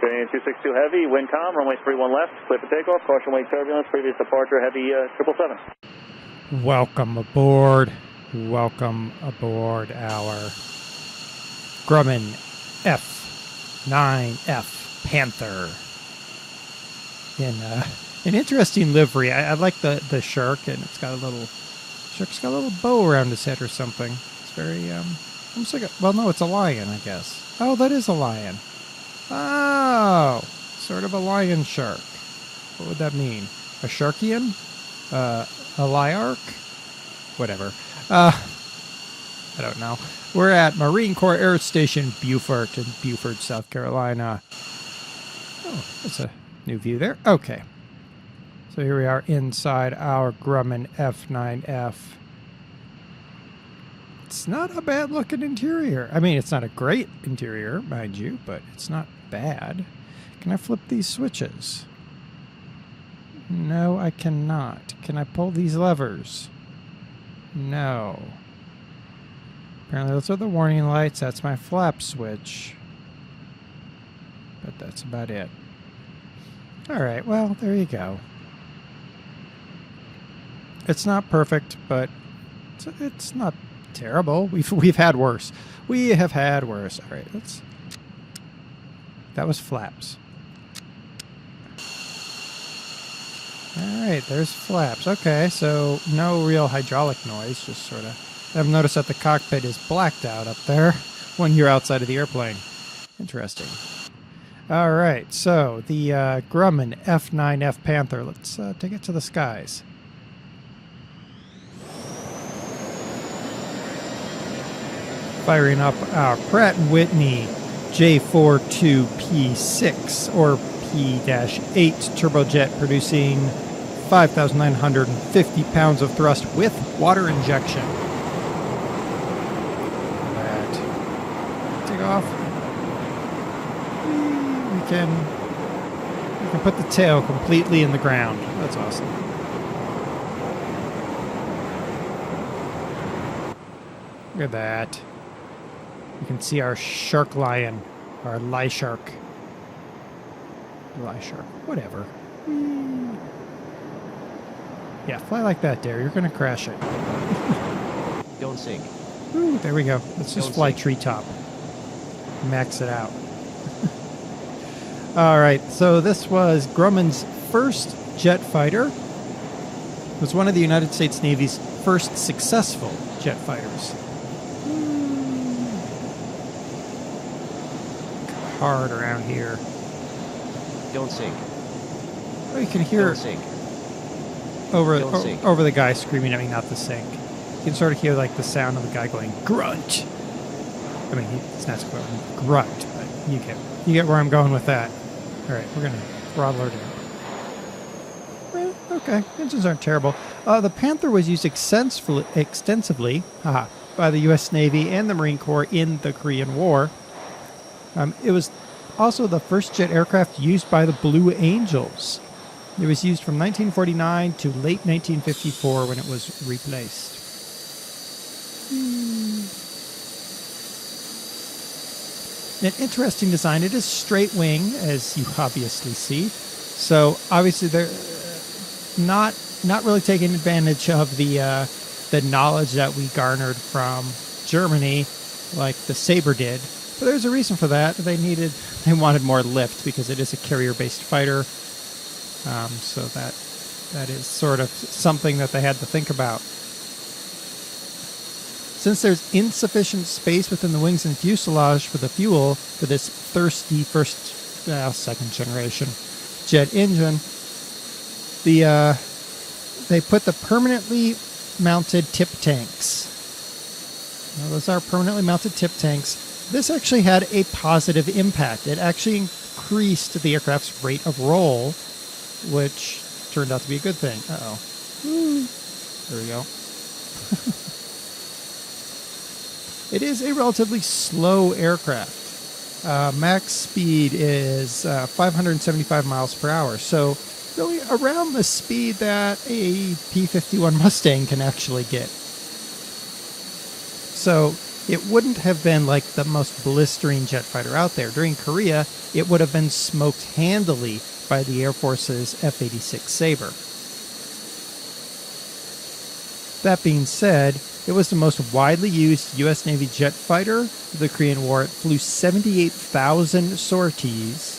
Train 262 Heavy, wind calm, runway 31 left, clear for takeoff, caution wake turbulence, previous departure Heavy 777. Welcome aboard. Welcome aboard our Grumman F9F Panther. In an interesting livery. I like the shark, and it's got a little bow around his head or something. It's very almost like well, no, it's a lion, I guess. Oh, that is a lion. Oh, sort of a lion shark. What would that mean? A sharkian? A liark? Whatever. I don't know. We're at Marine Corps Air Station Beaufort in Beaufort, South Carolina. Oh, that's a new view there. Okay. So here we are inside our Grumman F9F. It's not a bad looking interior. I mean, it's not a great interior, mind you, but it's not bad. Can I flip these switches? No, I cannot. Can I pull these levers? No. Apparently those are the warning lights. That's my flap switch. But that's about it. Alright, well, there you go. It's not perfect, but it's not terrible. We've had worse. We have had worse. Alright, that was flaps. Alright, there's flaps. Okay, so no real hydraulic noise, just sort of... I've noticed that the cockpit is blacked out up there when you're outside of the airplane. Interesting. Alright, so the Grumman F9F Panther. Let's take it to the skies. Firing up our Pratt & Whitney J42P6 or P-8 turbojet, producing 5,950 pounds of thrust with water injection. Take off. We can put the tail completely in the ground. That's awesome. Look at that. You can see our shark lion, our lie shark. Lie shark, whatever. Yeah, fly like that, Dare. You're going to crash it. Don't sink. Ooh, there we go. Let's just fly treetop. Max it out. All right, so this was Grumman's first jet fighter. It was one of the United States Navy's first successful jet fighters. Hard around here. Don't sink. Oh, you can hear Don't sink. over the guy screaming at me not to sink. You can sort of hear like the sound of the guy going grunt. I mean, it's not grunt, but you get where I'm going with that. All right, we're gonna throttle her down. Okay, engines aren't terrible. The Panther was used extensively by the U.S. Navy and the Marine Corps in the Korean War. It was also the first jet aircraft used by the Blue Angels. It was used from 1949 to late 1954 when it was replaced. An interesting design. It is straight wing, as you obviously see. So obviously they're not really taking advantage of the knowledge that we garnered from Germany, like the Sabre did. But there's a reason for that. They wanted more lift because it is a carrier-based fighter. So that is sort of something that they had to think about. Since there's insufficient space within the wings and fuselage for the fuel for this thirsty second generation jet engine, they put the permanently mounted tip tanks. Now, those are permanently mounted tip tanks. This actually had a positive impact. It actually increased the aircraft's rate of roll, which turned out to be a good thing. Uh-oh. There we go. It is a relatively slow aircraft. Max speed is 575 miles per hour, so going around the speed that a P-51 Mustang can actually get. So it wouldn't have been like the most blistering jet fighter out there. During Korea, it would have been smoked handily by the Air Force's F-86 Sabre. That being said, it was the most widely used U.S. Navy jet fighter of the Korean War. It flew 78,000 sorties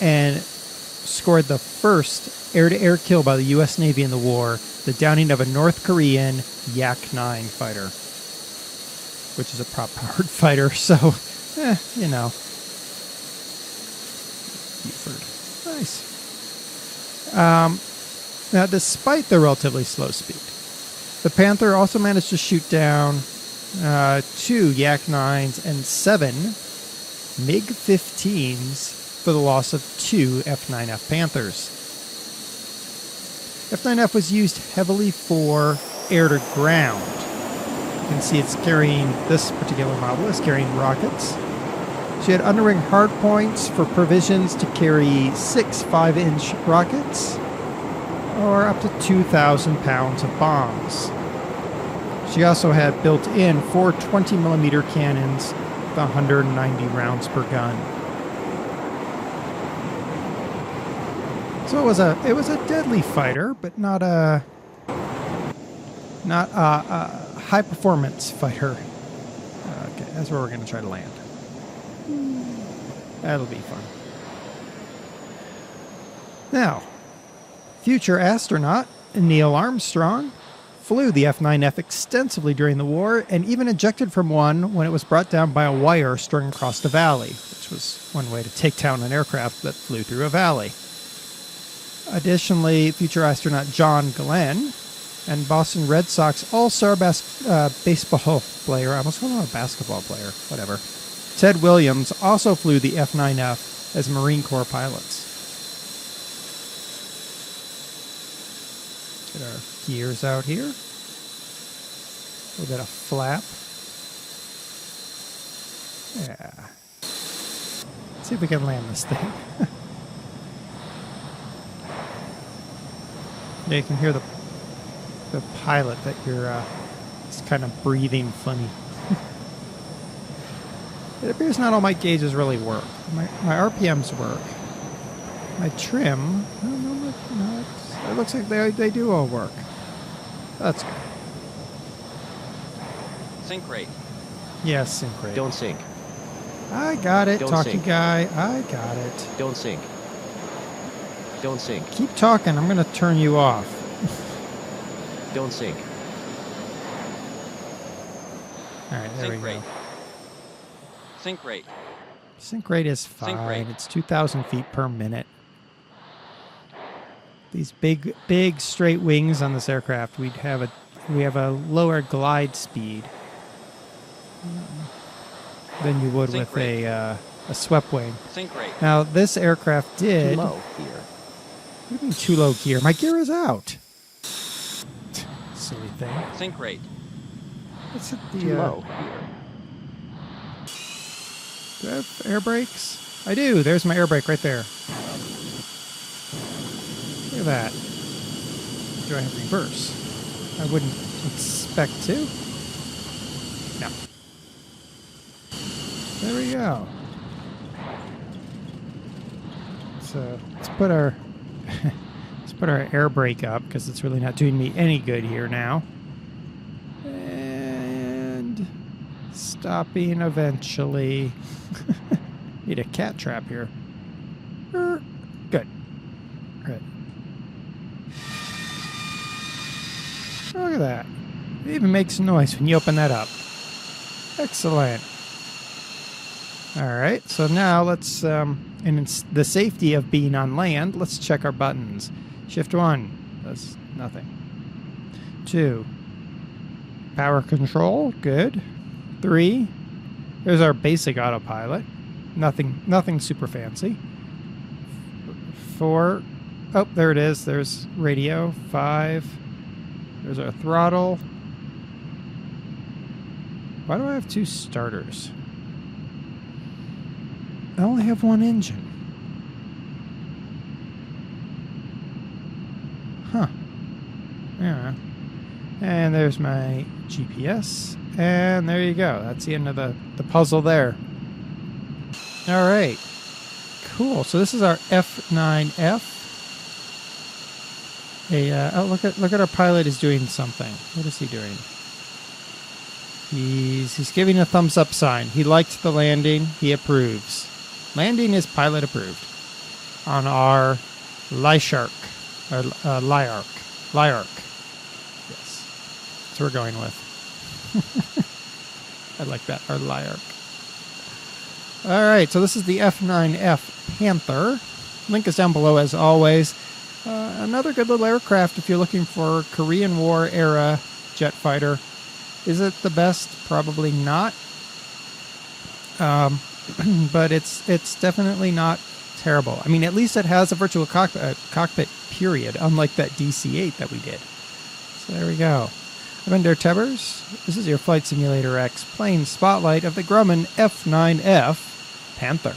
and scored the first air-to-air kill by the U.S. Navy in the war, the downing of a North Korean Yak-9 fighter, which is a prop-powered fighter, so, you know. Buford. Nice. Now, despite the relatively slow speed, the Panther also managed to shoot down 2 Yak-9s and 7 MiG-15s for the loss of 2 F9F Panthers. F9F was used heavily for air-to-ground. You can see it's carrying, this particular model is carrying rockets. She had underwing hardpoints for provisions to carry 6 5-inch rockets, or up to 2,000 pounds of bombs. She also had built-in 4 20mm cannons with 190 rounds per gun. So it was a deadly fighter, but not a high performance fighter. Okay, that's where we're going to try to land. That'll be fun. Now, future astronaut Neil Armstrong flew the F9F extensively during the war and even ejected from one when it was brought down by a wire strung across the valley, which was one way to take down an aircraft that flew through a valley. Additionally, future astronaut John Glenn and Boston Red Sox all-star baseball player, I almost called him a basketball player, whatever, Ted Williams also flew the F9F as Marine Corps pilots. Get our gears out here. A little bit of flap. Yeah. Let's see if we can land this thing. Yeah, you can hear the pilot that you're just kind of breathing funny. It appears not all my gauges really work. My RPMs work. My trim, I don't know, it looks like they do all work. That's good. Sink rate. Yes, sink rate. Don't sink. I got it, Don't talkie sink. guy. I got it. Don't sink. Don't sink. Keep talking. I'm going to turn you off. Don't sink. All right, there Sink we rate. go. Sink rate. Sink rate is fine. Sink rate. It's 2,000 feet per minute. These big straight wings on this aircraft, we have a lower glide speed than you would Sink with rate. a swept wing. Sink rate. Now, this aircraft did... Too low here. What do you mean too low gear? My gear is out. Silly thing. Sink rate. What's it, the, Too low here. Do I have air brakes? I do. There's my air brake right there. Look at that. Do I have reverse? I wouldn't expect to. No. There we go. So let's put our air brake up because it's really not doing me any good here now. And stopping eventually. Need a cat trap here. Good. Good. Look at that. It even makes noise when you open that up. Excellent. All right, so now let's, in the safety of being on land, let's check our buttons. Shift 1 does nothing. 2, power control, good. 3, there's our basic autopilot. Nothing super fancy. 4, oh, there it is. There's radio. 5, there's our throttle. Why do I have 2 starters? I only have 1 engine. Huh. Yeah. And there's my GPS And there you go. That's the end of the puzzle there. All right. Cool. So this is our F9F. Look at our pilot is doing something. What is he doing? He's giving a thumbs up sign. He liked the landing. He approves. Landing is pilot approved on our Lyark. Lyark. Yes. That's what we're going with. I like that. Our Lyark. All right. So this is the F9F Panther. Link is down below as always. Another good little aircraft if you're looking for Korean War era jet fighter. Is it the best? Probably not. But it's definitely not terrible. I mean, at least it has a virtual cockpit, period, unlike that DC-8 that we did. So there we go. I've been DerTebbers. This is your Flight Simulator X plane spotlight of the Grumman F9F Panther.